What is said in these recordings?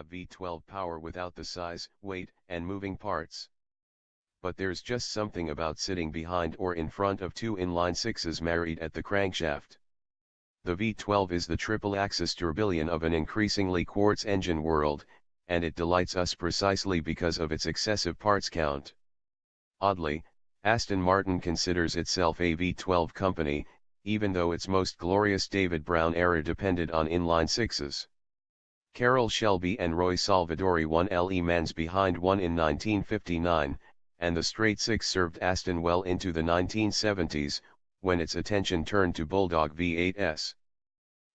have V12 power without the size, weight, and moving parts. But there's just something about sitting behind or in front of two inline sixes married at the crankshaft. The V12 is the triple-axis tourbillon of an increasingly quartz engine world, and it delights us precisely because of its excessive parts count. Oddly, Aston Martin considers itself a V12 company, even though its most glorious David Brown era depended on inline sixes. Carroll Shelby and Roy Salvadori won Le Mans behind one in 1959, and the straight six served Aston well into the 1970s, when its attention turned to Bulldog V8s.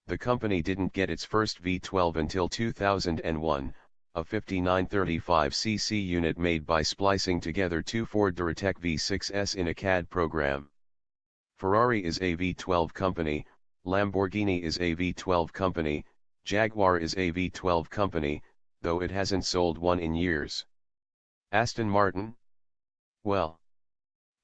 The company didn't get its first V12 until 2001, a 5935cc unit made by splicing together two Ford Duratec V6s in a CAD program. Ferrari is a V12 company, Lamborghini is a V12 company, Jaguar is a V12 company, though it hasn't sold one in years. Aston Martin? Well.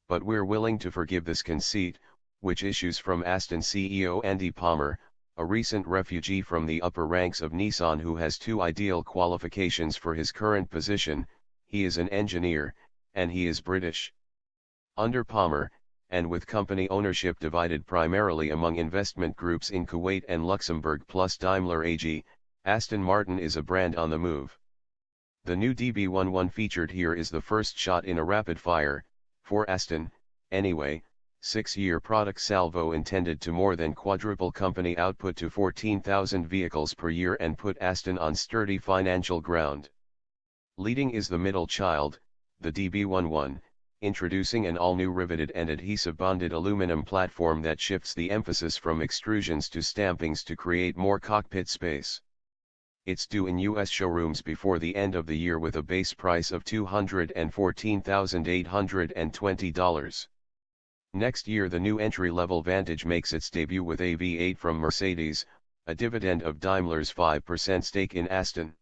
But we're willing to forgive this conceit, which issues from Aston CEO Andy Palmer, a recent refugee from the upper ranks of Nissan who has two ideal qualifications for his current position: he is an engineer, and he is British. Under Palmer, and with company ownership divided primarily among investment groups in Kuwait and Luxembourg plus Daimler AG, Aston Martin is a brand on the move. The new DB11 featured here is the first shot in a rapid-fire, for Aston, anyway, 6-year product salvo intended to more than quadruple company output to 14,000 vehicles per year and put Aston on sturdy financial ground. Leading is the middle child, the DB11, introducing an all-new riveted and adhesive-bonded aluminum platform that shifts the emphasis from extrusions to stampings to create more cockpit space. It's due in US showrooms before the end of the year with a base price of $214,820. Next year the new entry-level Vantage makes its debut with a V8 from Mercedes, a dividend of Daimler's 5% stake in Aston.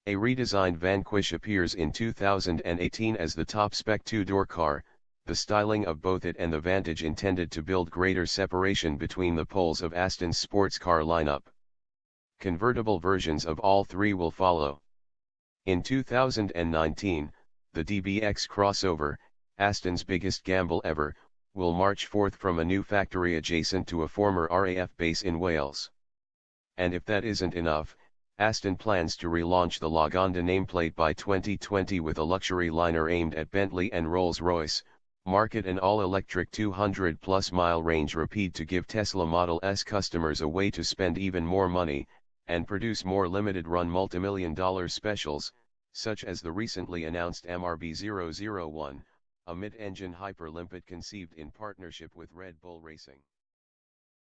A redesigned Vanquish appears in 2018 as the top-spec two-door car, the styling of both it and the Vantage intended to build greater separation between the poles of Aston's sports car lineup. Convertible versions of all three will follow. In 2019, the DBX crossover, Aston's biggest gamble ever, will march forth from a new factory adjacent to a former RAF base in Wales. And if that isn't enough, Aston plans to relaunch the Lagonda nameplate by 2020 with a luxury liner aimed at Bentley and Rolls-Royce, market an all-electric 200-plus mile range repeat to give Tesla Model S customers a way to spend even more money, and produce more limited-run multimillion-dollar specials, such as the recently announced MRB001, a mid-engine hyperlimpet conceived in partnership with Red Bull Racing.